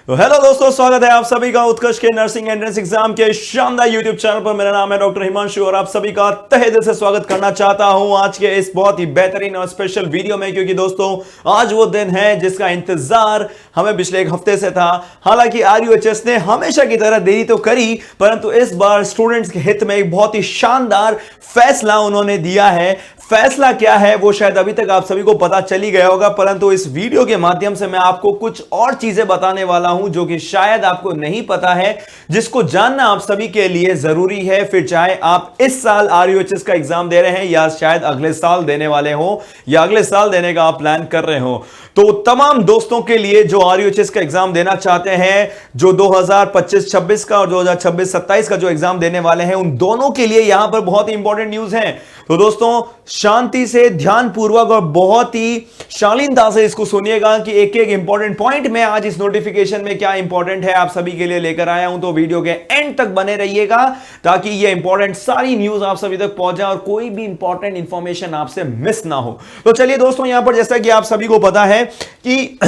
तो हेलो दोस्तों, स्वागत है आप सभी का उत्कर्ष के नर्सिंग एंट्रेंस एग्जाम के शानदार यूट्यूब चैनल पर। मेरा नाम है डॉक्टर हिमांशु और आप सभी का तहे दिल से स्वागत करना चाहता हूं आज के इस बहुत ही बेहतरीन और स्पेशल वीडियो में, क्योंकि दोस्तों आज वो दिन है जिसका इंतजार हमें पिछले एक हफ्ते से था। हालांकि आरयूएचएस ने हमेशा की तरह देरी तो करी, परंतु इस बार स्टूडेंट्स के हित में एक बहुत ही शानदार फैसला उन्होंने दिया है। फैसला क्या है वो शायद अभी तक आप सभी को पता चल ही गया होगा, परंतु इस वीडियो के माध्यम से मैं आपको कुछ और चीजें बताने वाला हूं जो कि शायद आपको नहीं पता है, जिसको जानना आप सभी के लिए जरूरी है। फिर चाहे आप इस साल आरयूएचएस का एग्जाम दे रहे हैं या शायद अगले साल देने वाले हो या अगले साल देने का आप प्लान कर रहे हो, तो तमाम दोस्तों के लिए जो आरयूएचएस का एग्जाम देना चाहते हैं, जो 2025-26 का और 2026-27 का जो एग्जाम देने वाले हैं, उन दोनों के लिए यहां पर बहुत ही इंपॉर्टेंट न्यूज है। तो दोस्तों शांति से, ध्यानपूर्वक और बहुत ही शालीनता से इसको सुनिएगा कि एक एक इंपॉर्टेंट पॉइंट में आज इस नोटिफिकेशन में क्या इंपॉर्टेंट है आप सभी के लिए लेकर आया हूं। तो वीडियो के एंड तक बने रहिएगा ताकि ये इंपॉर्टेंट सारी न्यूज आप सभी तक पहुंच जाए और कोई भी इंपॉर्टेंट इंफॉर्मेशन आपसे मिस ना हो। तो चलिए दोस्तों, यहां पर जैसा कि आप सभी को पता है कि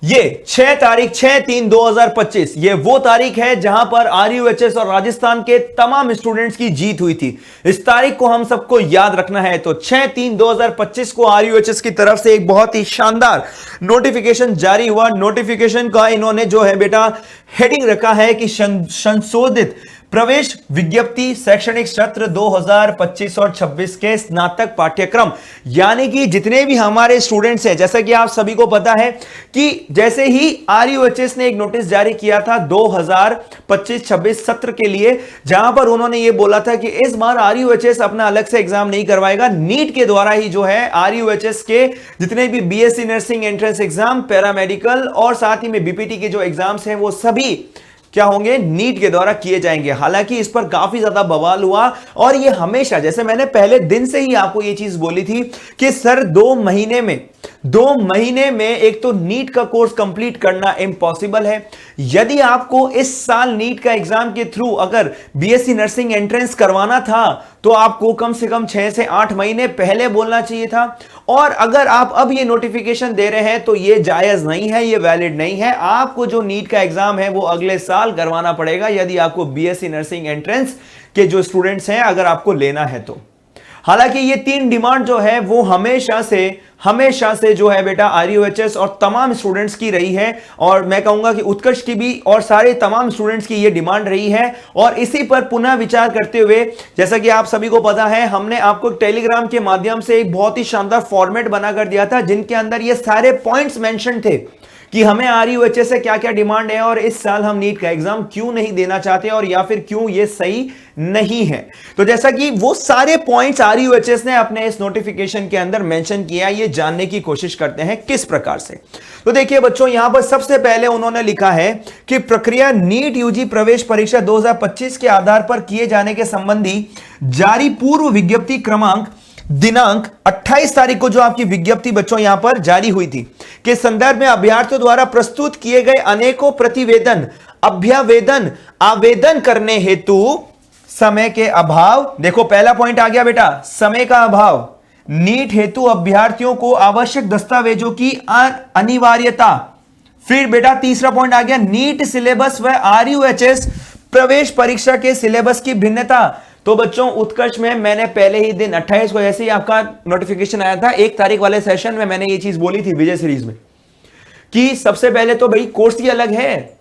ये 6 तारीख 6/3/2025 ये वो तारीख है जहां पर आरयूएचएस और राजस्थान के तमाम स्टूडेंट्स की जीत हुई थी। इस तारीख को हम सबको याद रखना है। तो 6/3/2025 को आरयूएचएस की तरफ से एक बहुत ही शानदार नोटिफिकेशन जारी हुआ। नोटिफिकेशन का इन्होंने जो है बेटा हेडिंग रखा है कि संशोधित प्रवेश विज्ञप्ति शैक्षणिक सत्र 2025 और 26 के स्नातक पाठ्यक्रम, यानी कि जितने भी हमारे स्टूडेंट्स हैं, जैसा कि आप सभी को पता है कि जैसे ही आरयूएचएस ने एक नोटिस जारी किया था 2025-26 सत्र के लिए, जहां पर उन्होंने ये बोला था कि इस बार आरयूएचएस अपना अलग से एग्जाम नहीं करवाएगा, नीट के द्वारा ही जो है आरयूएचएस के जितने भी BSc nursing entrance exam, paramedical और साथ ही में बीपीटी के जो एग्जाम्स हैं वो सभी क्या होंगे, नीट के द्वारा किए जाएंगे। हालांकि इस पर काफी ज्यादा बवाल हुआ और ये हमेशा, जैसे मैंने पहले दिन से ही आपको ये चीज बोली थी कि सर 2 महीने में एक तो नीट का कोर्स कंप्लीट करना इम्पॉसिबल है। यदि आपको इस साल नीट का एग्जाम के थ्रू अगर बीएससी नर्सिंग एंट्रेंस करवाना था तो आपको कम से कम 6 से 8 महीने पहले बोलना चाहिए था। और अगर आप अब ये नोटिफिकेशन दे रहे हैं तो ये जायज नहीं है, ये वैलिड नहीं है। आपको जो नीट का एग्जाम है वो अगले साल करवाना पड़ेगा यदि आपको बीएससी नर्सिंग एंट्रेंस के जो स्टूडेंट्स हैं अगर आपको लेना है तो। हालांकि ये 3 डिमांड जो है वो हमेशा से जो है बेटा आरयूएचएस और तमाम स्टूडेंट्स की रही है, और मैं कहूंगा कि उत्कर्ष की भी और सारे तमाम स्टूडेंट्स की ये डिमांड रही है। और इसी पर पुनः विचार करते हुए, जैसा कि आप सभी को पता है, हमने आपको टेलीग्राम के माध्यम से एक बहुत ही शानदार फॉर्मेट बनाकर दिया था जिनके अंदर ये सारे पॉइंट्स मेंशन थे कि हमें आरयूएचएस से क्या क्या डिमांड है और इस साल हम नीट का एग्जाम क्यों नहीं देना चाहते और या फिर क्यों ये सही नहीं है। तो जैसा कि वो सारे पॉइंट्स आरयूएचएस ने अपने इस नोटिफिकेशन के अंदर मेंशन किया, ये जानने की कोशिश करते हैं किस प्रकार से। तो देखिए बच्चों, यहां पर सबसे पहले उन्होंने लिखा है कि प्रक्रिया नीट यूजी प्रवेश परीक्षा 2025 के आधार पर किए जाने के संबंधी जारी पूर्व विज्ञप्ति क्रमांक दिनांक 28 तारीख को जो आपकी विज्ञप्ति बच्चों यहां पर जारी हुई थी के संदर्भ में अभ्यर्थियों द्वारा प्रस्तुत किए गए अनेकों प्रतिवेदन अभ्यावेदन आवेदन करने हेतु समय के अभाव, देखो पहला पॉइंट आ गया बेटा, समय का अभाव, नीट हेतु अभ्यर्थियों को आवश्यक दस्तावेजों की अनिवार्यता। फिर बेटा तीसरा पॉइंट आ गया, नीट सिलेबस व आरयूएचएस प्रवेश परीक्षा के सिलेबस की भिन्नता। तो बच्चों उत्कर्ष में मैंने पहले ही दिन 28 को जैसे ही आपका नोटिफिकेशन आया था, 1 तारीख वाले सेशन में मैंने ये चीज बोली थी विजय सीरीज में कि सबसे पहले तो भाई कोर्स ही अलग है।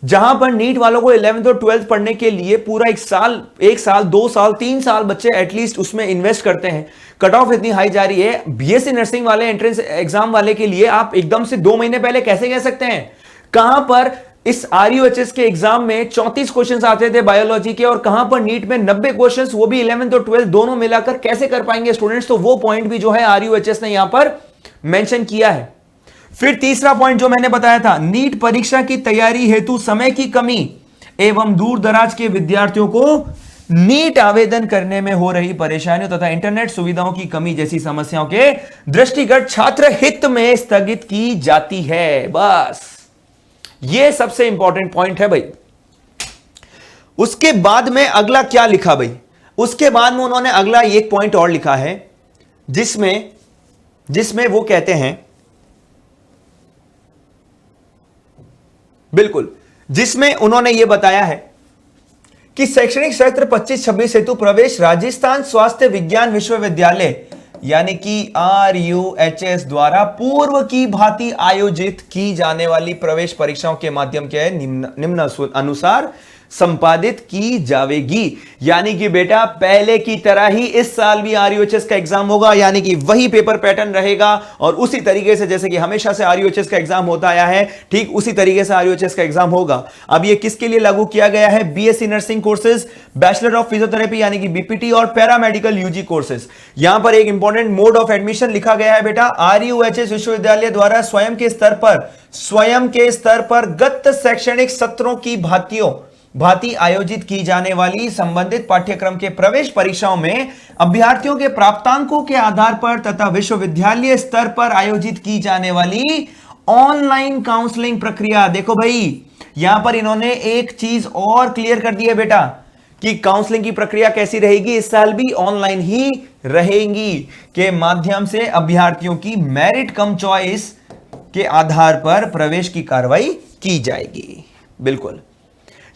जहां पर नीट वालों को 11th और 12th पढ़ने के लिए पूरा 1 साल 2 साल 3 साल बच्चे एटलीस्ट उसमें इन्वेस्ट करते हैं, कट ऑफ इतनी हाई जा रही है। बीएससी नर्सिंग वाले एंट्रेंस एग्जाम वाले के लिए आप एकदम से 2 महीने पहले कैसे कह सकते हैं? कहां पर इस आरयूएचएस के एग्जाम में 34 क्वेश्चंस आते थे बायोलॉजी के और कहां पर नीट में 90 क्वेश्चंस, वो भी 11th और 12th दोनों मिलाकर कैसे कर पाएंगे स्टूडेंट्स? तो वो पॉइंट भी जो है आरयूएचएस ने यहां पर मेंशन किया है। फिर तीसरा पॉइंट जो मैंने बताया था, नीट परीक्षा की तैयारी हेतु समय की कमी एवं दूर दराज के विद्यार्थियों को नीट आवेदन करने में हो रही परेशानियों तथा इंटरनेट सुविधाओं की कमी जैसी समस्याओं के दृष्टिगत छात्र हित में स्थगित की जाती है। बस ये सबसे इंपॉर्टेंट पॉइंट है भाई। उसके बाद में अगला क्या लिखा भाई? उसके बाद में उन्होंने अगला एक पॉइंट और लिखा है जिसमें वो कहते हैं बिल्कुल, जिसमें उन्होंने यह बताया है कि शैक्षणिक सत्र 25-26 हेतु प्रवेश राजस्थान स्वास्थ्य विज्ञान विश्वविद्यालय यानी कि RUHS द्वारा पूर्व की भांति आयोजित की जाने वाली प्रवेश परीक्षाओं के माध्यम के निम्न अनुसार संपादित की जाएगी। यानी कि बेटा पहले की तरह ही इस साल भी RUHS का एग्जाम होगा, यानी कि वही पेपर पैटर्न रहेगा और उसी तरीके से जैसे कि हमेशा से RUHS का एग्जाम होता आया है, ठीक उसी तरीके से RUHS का एग्जाम होगा। अब ये किसके लिए लागू किया गया है? BSc nursing courses, bachelor of physiotherapy यानी कि BPT और पैरामेडिकल UG कोर्सेज। यहां पर एक इंपॉर्टेंट मोड ऑफ एडमिशन लिखा गया है बेटा, RUHS विश्वविद्यालय द्वारा स्वयं के स्तर पर गत शैक्षणिक सत्रों की भांति आयोजित की जाने वाली संबंधित पाठ्यक्रम के प्रवेश परीक्षाओं में अभ्यर्थियों के प्राप्तांकों के आधार पर तथा विश्वविद्यालय स्तर पर आयोजित की जाने वाली ऑनलाइन काउंसलिंग प्रक्रिया। देखो भाई, यहां पर इन्होंने एक चीज और क्लियर कर दी है बेटा कि काउंसलिंग की प्रक्रिया कैसी रहेगी, इस साल भी ऑनलाइन ही रहेगी, के माध्यम से अभ्यर्थियों की मेरिट कम चॉइस के आधार पर प्रवेश की कार्रवाई की जाएगी। बिल्कुल,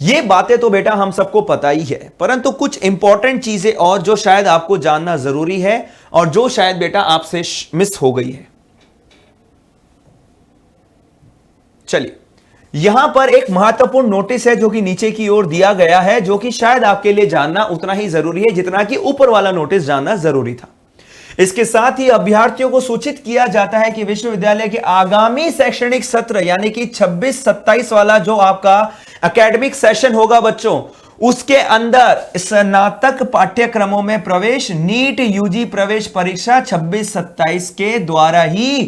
ये बातें तो बेटा हम सबको पता ही है, परंतु कुछ इंपॉर्टेंट चीजें और जो शायद आपको जानना जरूरी है और जो शायद बेटा आपसे मिस हो गई है। चलिए, यहां पर एक महत्वपूर्ण नोटिस है जो कि नीचे की ओर दिया गया है, जो कि शायद आपके लिए जानना उतना ही जरूरी है जितना कि ऊपर वाला नोटिस जानना जरूरी था। इसके साथ ही अभ्यर्थियों को सूचित किया जाता है कि विश्वविद्यालय के आगामी शैक्षणिक सत्र यानी कि 26-27 वाला जो आपका एकेडमिक सेशन होगा बच्चों, उसके अंदर स्नातक पाठ्यक्रमों में प्रवेश नीट UG प्रवेश परीक्षा 26-27 के द्वारा ही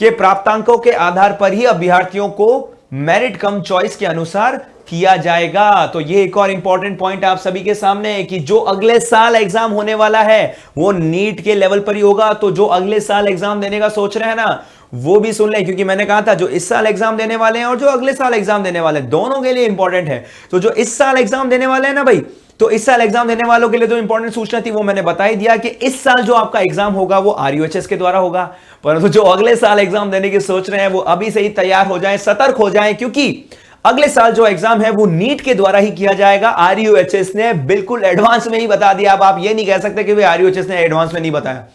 के प्राप्तांकों के आधार पर ही अभ्यर्थियों को मेरिट कम चॉइस के अनुसार किया जाएगा। तो ये एक और इंपॉर्टेंट पॉइंट आप सभी के सामने है कि जो अगले साल एग्जाम होने वाला है वो नीट के लेवल पर ही होगा। तो जो अगले साल एग्जाम देने का सोच रहे हैं ना, वो भी सुन लें, क्योंकि मैंने कहा था जो इस साल एग्जाम देने वाले हैं और जो अगले साल एग्जाम देने वाले हैं, दोनों के लिए इंपॉर्टेंट है। तो जो इस साल एग्जाम देने वाले हैं ना भाई, तो इस साल एग्जाम देने वालों के लिए जो इंपॉर्टेंट सूचना थी वो मैंने बता ही दिया कि इस साल जो आपका एग्जाम होगा वो RUHS के द्वारा होगा, परंतु जो अगले साल एग्जाम देने की सोच रहे हैं वो अभी से ही तैयार हो जाएं, सतर्क हो जाएं, क्योंकि अगले साल जो एग्जाम है वो नीट के द्वारा ही किया जाएगा। RUHS ने बिल्कुल एडवांस में ही बता दिया। अब आप ये नहीं कह सकते कि भाई RUHS ने एडवांस में नहीं बताया,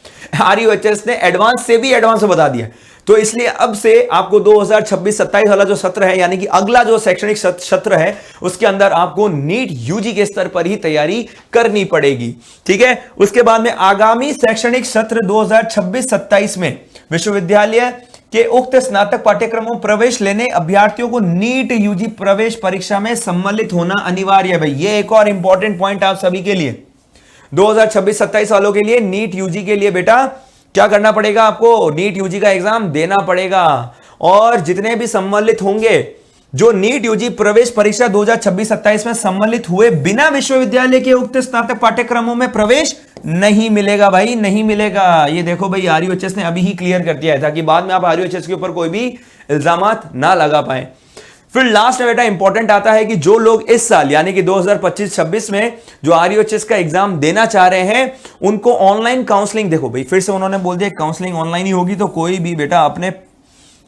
RUHS ने एडवांस से भी एडवांस में बता दिया। तो इसलिए अब से आपको 2026-27 वाला जो सत्र है, यानी कि अगला जो शैक्षणिक सत्र है, उसके अंदर आपको नीट UG के स्तर पर ही तैयारी करनी पड़ेगी। ठीक है, उसके बाद में आगामी शैक्षणिक सत्र 2026-27 में विश्वविद्यालय के उक्त स्नातक पाठ्यक्रमों प्रवेश लेने अभ्यर्थियों को नीट UG प्रवेश परीक्षा में सम्मिलित होना अनिवार्य है। भाई ये एक और इंपॉर्टेंट पॉइंट आप सभी के लिए, 2026-27 वालों के लिए नीट UG के लिए बेटा क्या करना पड़ेगा, आपको नीट UG का एग्जाम देना पड़ेगा। और जितने भी सम्मिलित होंगे, जो नीट UG प्रवेश परीक्षा 2026-27 में सम्मिलित हुए बिना विश्वविद्यालय के उक्त स्नातक पाठ्यक्रमों में प्रवेश नहीं मिलेगा भाई, नहीं मिलेगा। ये देखो भाई RUHS ने अभी ही क्लियर कर दिया है ताकि बाद में आप RUHS के ऊपर कोई भी इल्जामात ना लगा पाए। फिर लास्ट में बेटा इंपॉर्टेंट आता है कि जो लोग इस साल यानी कि 2025-26 में जो RUHS का एग्जाम देना चाह रहे हैं, उनको ऑनलाइन काउंसलिंग, देखो भाई फिर से उन्होंने बोल दिया काउंसलिंग ऑनलाइन ही होगी, तो कोई भी बेटा अपने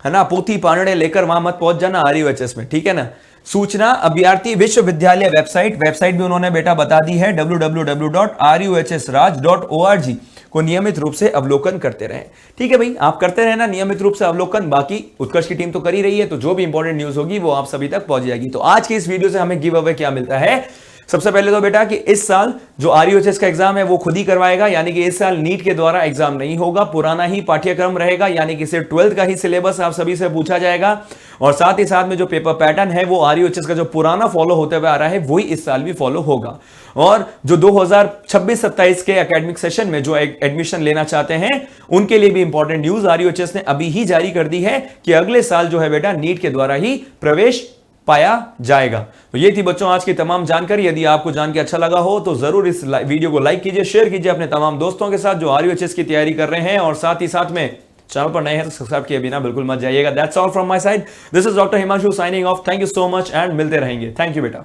है ना पोथी पानड़े लेकर वहां मत पहुंच जाना RUHS में, ठीक है ना। सूचना अभ्यर्थी विश्वविद्यालय वेबसाइट भी उन्होंने बेटा बता दी है, www.ruhsraj.org को नियमित रूप से अवलोकन करते रहें। ठीक है भाई, आप करते रहना नियमित रूप से अवलोकन, बाकी उत्कर्ष की टीम तो कर ही रही है, तो जो भी इंपॉर्टेंट न्यूज होगी वो आप सभी तक पहुंच जाएगी। तो आज की इस वीडियो से हमें गिव अवे क्या मिलता है, सबसे पहले तो बेटा कि इस साल जो RUHS का एग्जाम है वो खुद ही करवाएगा, यानी कि इस साल नीट के द्वारा एग्जाम नहीं होगा, पुराना ही पाठ्यक्रम रहेगा, यानी कि सिर्फ 12th का ही सिलेबस आप सभी से पूछा जाएगा। और साथ ही साथ में जो पेपर पैटर्न है वो RUHS का जो पुराना फॉलो होते हुए आ रहा है वही इस साल भी फॉलो होगा। और जो 2026-27 के एकेडमिक सेशन में जो एडमिशन लेना चाहते हैं उनके लिए भी इंपॉर्टेंट न्यूज RUHS ने अभी ही जारी कर दी है कि अगले साल जो है बेटा नीट के द्वारा ही प्रवेश पाया जाएगा। तो ये थी बच्चों आज की तमाम जानकारी। यदि आपको जान के अच्छा लगा हो तो जरूर इस वीडियो को लाइक कीजिए, शेयर कीजिए अपने तमाम दोस्तों के साथ जो RUHS की तैयारी कर रहे हैं, और साथ ही साथ में चैनल पर नए हैं तो सब्सक्राइब किए बिना बिल्कुल मत जाइएगा। That's all from my side, this is doctor Himanshu signing off. Thank you so much and मिलते रहेंगे। थैंक यू बेटा।